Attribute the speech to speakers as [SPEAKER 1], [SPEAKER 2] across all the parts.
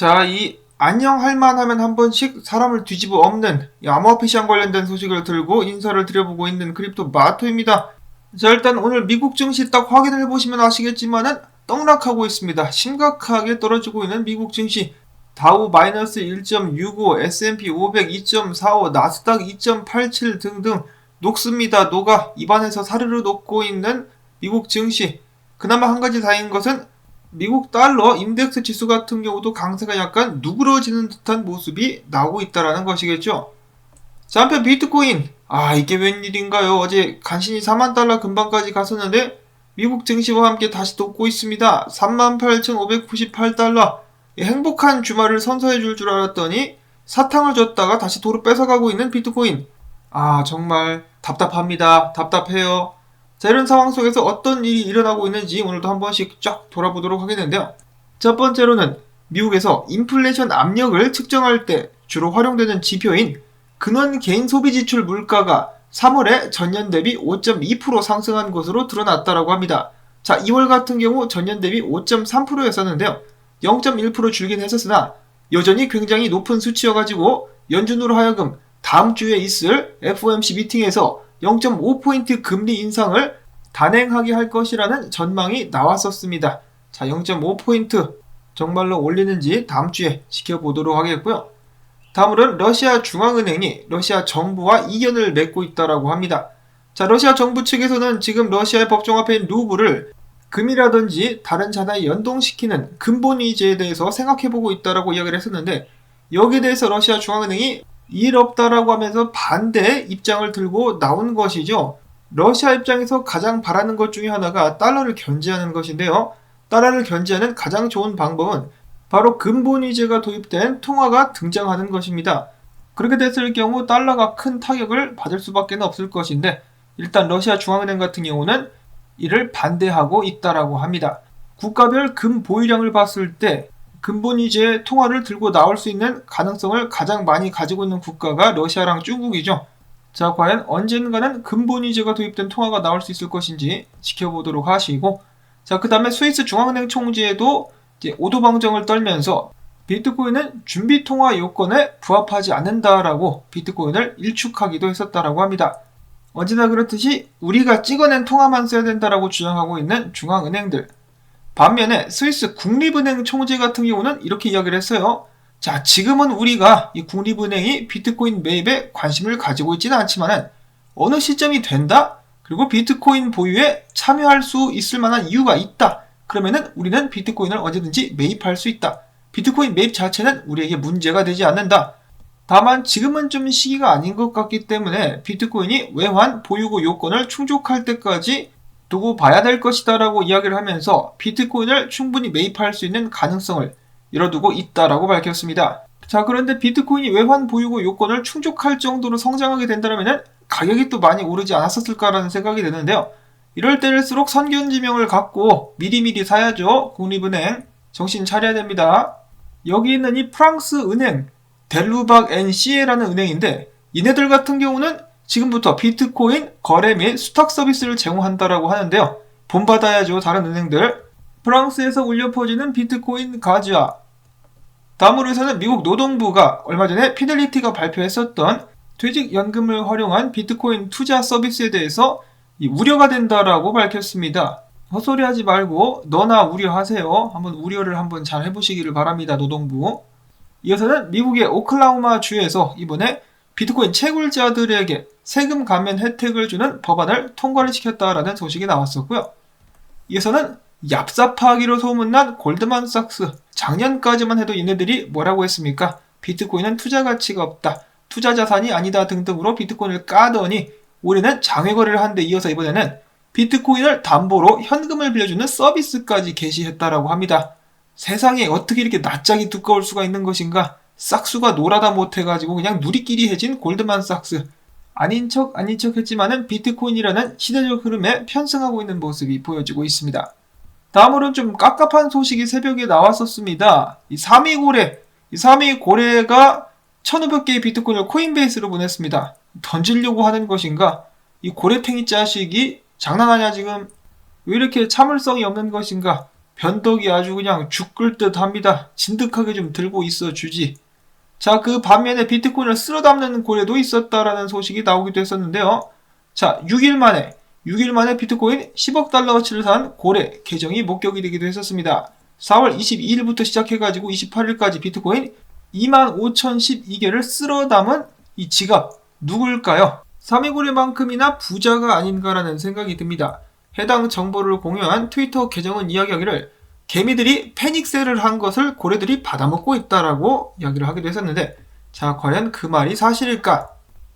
[SPEAKER 1] 자, 이 안녕할만 하면 한 번씩 사람을 뒤집어 엎는 이 암호화폐 시장 관련된 소식을 들고 인사를 드려보고 있는 크립토 마토입니다. 자, 일단 오늘 미국 증시 딱 확인을 해보시면 아시겠지만은 떡락하고 있습니다. 심각하게 떨어지고 있는 미국 증시. 다우 마이너스 1.65, S&P 500 2.45, 나스닥 2.87 등등 녹습니다. 녹아 입안에서 사르르 녹고 있는 미국 증시. 그나마 한 가지 다행인 것은 미국 달러 인덱스 지수 같은 경우도 강세가 약간 누그러지는 듯한 모습이 나오고 있다는 것이겠죠. 자, 한편 비트코인. 이게 웬일인가요? 어제 간신히 4만 달러 근방까지 갔었는데 미국 증시와 함께 다시 돋고 있습니다. 38,598달러. 행복한 주말을 선사해 줄 알았더니 사탕을 줬다가 다시 도로 뺏어가고 있는 비트코인. 정말 답답합니다. 답답해요. 자, 이런 상황 속에서 어떤 일이 일어나고 있는지 오늘도 한 번씩 쫙 돌아보도록 하겠는데요. 첫 번째로는 미국에서 인플레이션 압력을 측정할 때 주로 활용되는 지표인 근원 개인 소비 지출 물가가 3월에 전년 대비 5.2% 상승한 것으로 드러났다고 합니다. 자, 2월 같은 경우 전년 대비 5.3%였었는데요. 0.1% 줄긴 했었으나 여전히 굉장히 높은 수치여가지고 연준으로 하여금 다음 주에 있을 FOMC 미팅에서 0.5포인트 금리 인상을 단행하게 할 것이라는 전망이 나왔었습니다. 자, 0.5포인트 정말로 올리는지 다음 주에 지켜보도록 하겠고요. 다음으로는 러시아 중앙은행이 러시아 정부와 이견을 맺고 있다고 합니다. 자, 러시아 정부 측에서는 지금 러시아의 법정화폐인 루블을 금이라든지 다른 자산에 연동시키는 근본위제에 대해서 생각해보고 있다고 이야기를 했었는데, 여기에 대해서 러시아 중앙은행이 일 없다라고 하면서 반대 입장을 들고 나온 것이죠. 러시아 입장에서 가장 바라는 것 중에 하나가 달러를 견제하는 것인데요. 달러를 견제하는 가장 좋은 방법은 바로 근본위제가 도입된 통화가 등장하는 것입니다. 그렇게 됐을 경우 달러가 큰 타격을 받을 수밖에 없을 것인데, 일단 러시아 중앙은행 같은 경우는 이를 반대하고 있다라고 합니다. 국가별 금 보유량을 봤을 때 근본위제 통화를 들고 나올 수 있는 가능성을 가장 많이 가지고 있는 국가가 러시아랑 중국이죠. 자, 과연 언젠가는 근본위제가 도입된 통화가 나올 수 있을 것인지 지켜보도록 하시고, 자, 그 다음에 스위스 중앙은행 총재도 이제 오도방정을 떨면서 비트코인은 준비통화 요건에 부합하지 않는다라고 비트코인을 일축하기도 했었다라고 합니다. 언제나 그렇듯이 우리가 찍어낸 통화만 써야 된다라고 주장하고 있는 중앙은행들. 반면에 스위스 국립은행 총재 같은 경우는 이렇게 이야기를 했어요. 자, 지금은 우리가 이 국립은행이 비트코인 매입에 관심을 가지고 있지는 않지만은 어느 시점이 된다? 그리고 비트코인 보유에 참여할 수 있을 만한 이유가 있다. 그러면은 우리는 비트코인을 언제든지 매입할 수 있다. 비트코인 매입 자체는 우리에게 문제가 되지 않는다. 다만 지금은 좀 시기가 아닌 것 같기 때문에 비트코인이 외환 보유고 요건을 충족할 때까지 두고 봐야 될 것이다 라고 이야기를 하면서 비트코인을 충분히 매입할 수 있는 가능성을 열어두고 있다라고 밝혔습니다. 자, 그런데 비트코인이 외환 보유고 요건을 충족할 정도로 성장하게 된다면 가격이 또 많이 오르지 않았을까라는 생각이 드는데요. 이럴 때일수록 선견지명을 갖고 미리미리 사야죠. 국립은행 정신 차려야 됩니다. 여기 있는 이 프랑스 은행 델루박 NCA라는 은행인데, 이네들 같은 경우는 지금부터 비트코인 거래 및 수탁 서비스를 제공한다라고 하는데요. 본받아야죠, 다른 은행들. 프랑스에서 울려 퍼지는 비트코인 가즈아. 다음으로 해서는 미국 노동부가 얼마 전에 피델리티가 발표했었던 퇴직연금을 활용한 비트코인 투자 서비스에 대해서 우려가 된다라고 밝혔습니다. 헛소리하지 말고 너나 우려하세요. 우려를 한번 잘 해보시기를 바랍니다, 노동부. 이어서는 미국의 오클라호마 주에서 이번에 비트코인 채굴자들에게 세금 감면 혜택을 주는 법안을 통과를 시켰다라는 소식이 나왔었고요. 이어서는 얍삽하기로 소문난 골드만삭스. 작년까지만 해도 얘네들이 뭐라고 했습니까? 비트코인은 투자 가치가 없다, 투자 자산이 아니다 등등으로 비트코인을 까더니 올해는 장외 거래를 한 데 이어서 이번에는 비트코인을 담보로 현금을 빌려주는 서비스까지 개시했다라고 합니다. 세상에 어떻게 이렇게 낯짝이 두꺼울 수가 있는 것인가? 싹수가 놀아다 못해가지고 그냥 누리끼리 해진 골드만삭스. 아닌 척 했지만은 비트코인이라는 시대적 흐름에 편승하고 있는 모습이 보여지고 있습니다. 다음으로는 좀 깝깝한 소식이 새벽에 나왔었습니다. 이 3위 고래가 1500개의 비트코인을 코인베이스로 보냈습니다. 던지려고 하는 것인가? 이 고래탱이 자식이 장난하냐 지금? 왜 이렇게 참을성이 없는 것인가? 변덕이 아주 그냥 죽을 듯 합니다. 진득하게 좀 들고 있어 주지. 자, 그 반면에 비트코인을 쓸어 담는 고래도 있었다라는 소식이 나오기도 했었는데요. 자, 6일 만에 비트코인 10억 달러 어치를 산 고래 계정이 목격이 되기도 했었습니다. 4월 22일부터 시작해가지고 28일까지 비트코인 25,012개를 쓸어 담은 이 지갑 누굴까요? 3위 고래만큼이나 부자가 아닌가라는 생각이 듭니다. 해당 정보를 공유한 트위터 계정은 이야기하기를 개미들이 패닉셀을 한 것을 고래들이 받아먹고 있다라고 이야기를 하기도 했었는데, 자, 과연 그 말이 사실일까?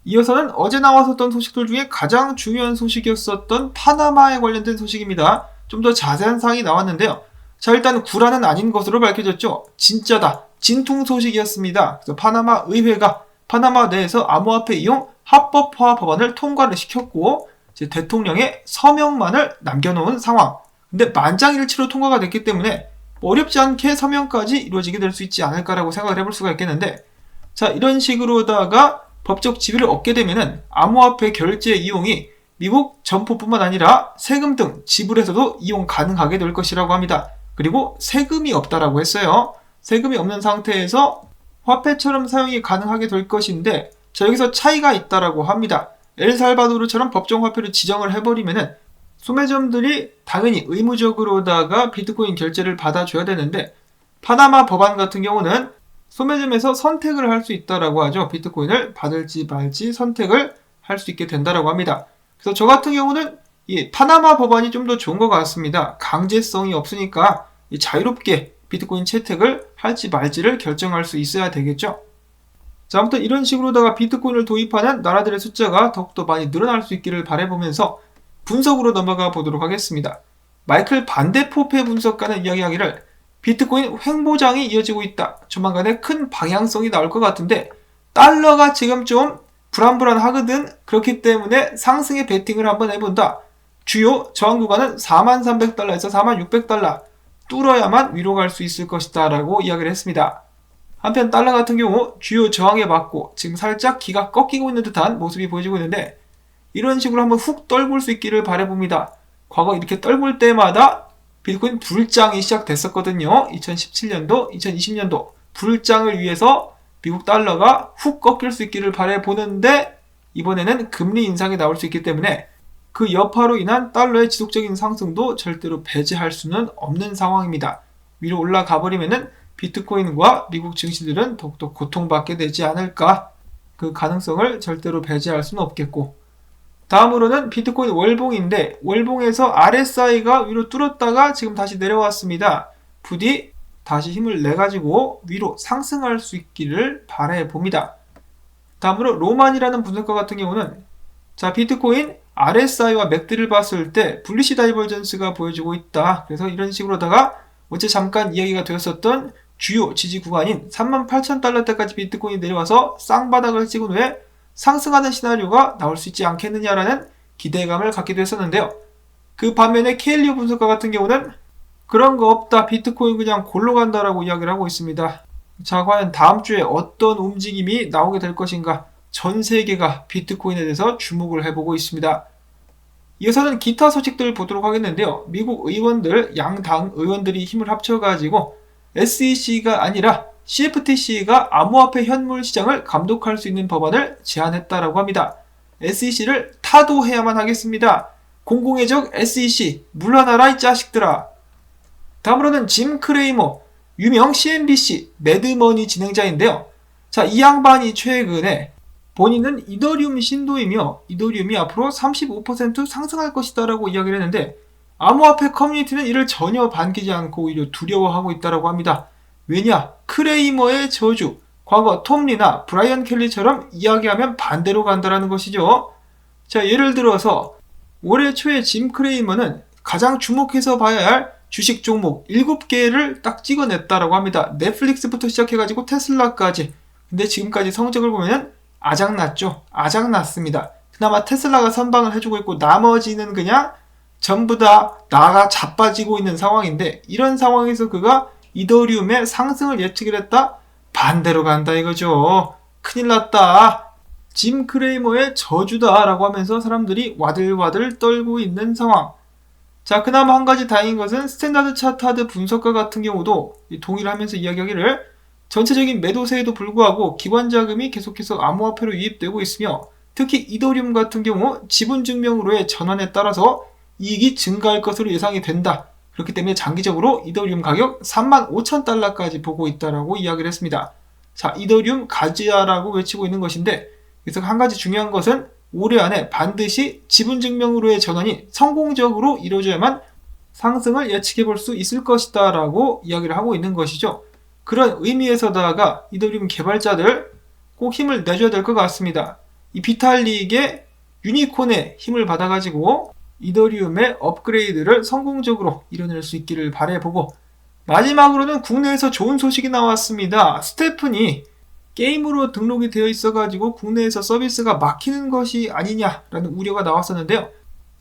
[SPEAKER 1] 이어서는 어제 나왔었던 소식들 중에 가장 중요한 소식이었었던 파나마에 관련된 소식입니다. 좀 더 자세한 사항이 나왔는데요. 자, 일단 구라는 아닌 것으로 밝혀졌죠. 진짜다. 진퉁 소식이었습니다. 그래서 파나마 의회가 파나마 내에서 암호화폐 이용 합법화 법안을 통과를 시켰고, 이제 대통령의 서명만을 남겨놓은 상황. 근데 만장일치로 통과가 됐기 때문에 어렵지 않게 서명까지 이루어지게 될 수 있지 않을까라고 생각을 해볼 수가 있겠는데, 자, 이런 식으로다가 법적 지위를 얻게 되면은 암호화폐 결제 이용이 미국 점포뿐만 아니라 세금 등 지불에서도 이용 가능하게 될 것이라고 합니다. 그리고 세금이 없다라고 했어요. 세금이 없는 상태에서 화폐처럼 사용이 가능하게 될 것인데, 자, 여기서 차이가 있다라고 합니다. 엘살바도르처럼 법정 화폐를 지정을 해버리면은 소매점들이 당연히 의무적으로다가 비트코인 결제를 받아줘야 되는데, 파나마 법안 같은 경우는 소매점에서 선택을 할 수 있다라고 하죠. 비트코인을 받을지 말지 선택을 할 수 있게 된다라고 합니다. 그래서 저 같은 경우는 이 파나마 법안이 좀 더 좋은 것 같습니다. 강제성이 없으니까 자유롭게 비트코인 채택을 할지 말지를 결정할 수 있어야 되겠죠. 자, 아무튼 이런 식으로다가 비트코인을 도입하는 나라들의 숫자가 더욱더 많이 늘어날 수 있기를 바라보면서 분석으로 넘어가 보도록 하겠습니다. 마이클 반데포페 분석가는 이야기하기를 비트코인 횡보장이 이어지고 있다. 조만간에 큰 방향성이 나올 것 같은데 달러가 지금 좀 불안불안하거든. 그렇기 때문에 상승에 베팅을 한번 해본다. 주요 저항 구간은 43,300달러에서 46,600달러 뚫어야만 위로 갈 수 있을 것이다 라고 이야기를 했습니다. 한편 달러 같은 경우 주요 저항에 맞고 지금 살짝 기가 꺾이고 있는 듯한 모습이 보여지고 있는데, 이런 식으로 한번 훅 떨굴 수 있기를 바라봅니다. 과거 이렇게 떨굴 때마다 비트코인 불장이 시작됐었거든요. 2017년도, 2020년도 불장을 위해서 미국 달러가 훅 꺾일 수 있기를 바라보는데, 이번에는 금리 인상이 나올 수 있기 때문에 그 여파로 인한 달러의 지속적인 상승도 절대로 배제할 수는 없는 상황입니다. 위로 올라가 버리면은 비트코인과 미국 증시들은 더욱더 고통받게 되지 않을까? 그 가능성을 절대로 배제할 수는 없겠고, 다음으로는 비트코인 월봉인데 월봉에서 RSI가 위로 뚫었다가 지금 다시 내려왔습니다. 부디 다시 힘을 내가지고 위로 상승할 수 있기를 바라봅니다. 다음으로 로만이라는 분석가 같은 경우는, 자, 비트코인 RSI와 맥드를 봤을 때 불리시 다이버전스가 보여지고 있다. 그래서 이런 식으로다가 어제 잠깐 이야기가 되었었던 주요 지지 구간인 38,000달러대까지 비트코인이 내려와서 쌍바닥을 찍은 후에 상승하는 시나리오가 나올 수 있지 않겠느냐라는 기대감을 갖기도 했었는데요. 그 반면에 케일리오 분석가 같은 경우는 그런 거 없다. 비트코인 그냥 골로 간다라고 이야기를 하고 있습니다. 자, 과연 다음 주에 어떤 움직임이 나오게 될 것인가? 전 세계가 비트코인에 대해서 주목을 해보고 있습니다. 이어서는 기타 소식들 보도록 하겠는데요. 미국 의원들, 양당 의원들이 힘을 합쳐가지고 SEC가 아니라 CFTC가 암호화폐 현물 시장을 감독할 수 있는 법안을 제안했다라고 합니다. SEC를 타도해야만 하겠습니다. 공공의 적 SEC, 물러나라 이 자식들아. 다음으로는 짐 크레이머, 유명 CNBC 매드머니 진행자인데요. 자, 이 양반이 최근에 본인은 이더리움 신도이며 이더리움이 앞으로 35% 상승할 것이다 라고 이야기를 했는데, 암호화폐 커뮤니티는 이를 전혀 반기지 않고 오히려 두려워하고 있다고 합니다. 왜냐? 크레이머의 저주, 과거 톰리나 브라이언 켈리처럼 이야기하면 반대로 간다라는 것이죠. 자, 예를 들어서 올해 초에 짐 크레이머는 가장 주목해서 봐야 할 주식 종목 7개를 딱 찍어냈다라고 합니다. 넷플릭스부터 시작해가지고 테슬라까지. 근데 지금까지 성적을 보면 아작났죠. 아작났습니다. 그나마 테슬라가 선방을 해주고 있고 나머지는 그냥 전부 다 나가 자빠지고 있는 상황인데, 이런 상황에서 그가 이더리움의 상승을 예측을 했다? 반대로 간다 이거죠. 큰일 났다. 짐 크레이머의 저주다 라고 하면서 사람들이 와들와들 떨고 있는 상황. 자, 그나마 한 가지 다행인 것은 스탠다드 차트하드 분석가 같은 경우도 동일하면서 이야기하기를 전체적인 매도세에도 불구하고 기관 자금이 계속해서 암호화폐로 유입되고 있으며 특히 이더리움 같은 경우 지분 증명으로의 전환에 따라서 이익이 증가할 것으로 예상이 된다. 그렇기 때문에 장기적으로 이더리움 가격 35,000달러까지 보고 있다라고 이야기를 했습니다. 자, 이더리움 가지야라고 외치고 있는 것인데 그래서 한 가지 중요한 것은 올해 안에 반드시 지분 증명으로의 전환이 성공적으로 이루어져야만 상승을 예측해 볼 수 있을 것이다 라고 이야기를 하고 있는 것이죠. 그런 의미에서다가 이더리움 개발자들 꼭 힘을 내줘야 될 것 같습니다. 이 비탈릭의 유니콘의 힘을 받아가지고 이더리움의 업그레이드를 성공적으로 이뤄낼 수 있기를 바라보고, 마지막으로는 국내에서 좋은 소식이 나왔습니다. 스테픈이 게임으로 등록이 되어 있어가지고 국내에서 서비스가 막히는 것이 아니냐라는 우려가 나왔었는데요.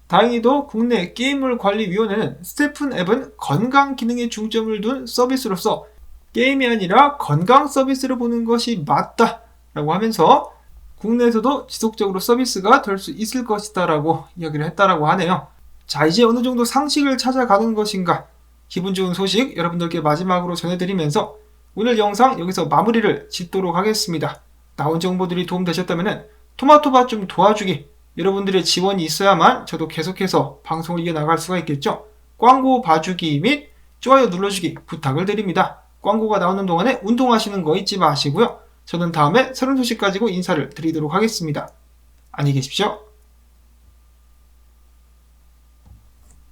[SPEAKER 1] 다행히도 국내 게임물 관리위원회는 스테픈 앱은 건강 기능에 중점을 둔 서비스로서 게임이 아니라 건강 서비스를 보는 것이 맞다라고 하면서 국내에서도 지속적으로 서비스가 될 수 있을 것이다 라고 이야기를 했다라고 하네요. 자, 이제 어느 정도 상식을 찾아가는 것인가, 기분 좋은 소식 여러분들께 마지막으로 전해드리면서 오늘 영상 여기서 마무리를 짓도록 하겠습니다. 나온 정보들이 도움되셨다면 토마토밭 좀 도와주기, 여러분들의 지원이 있어야만 저도 계속해서 방송을 이어나갈 수가 있겠죠. 광고 봐주기 및 좋아요 눌러주기 부탁을 드립니다. 광고가 나오는 동안에 운동하시는 거 잊지 마시고요. 저는 다음에 새로운 소식 가지고 인사를 드리도록 하겠습니다. 안녕히 계십시오.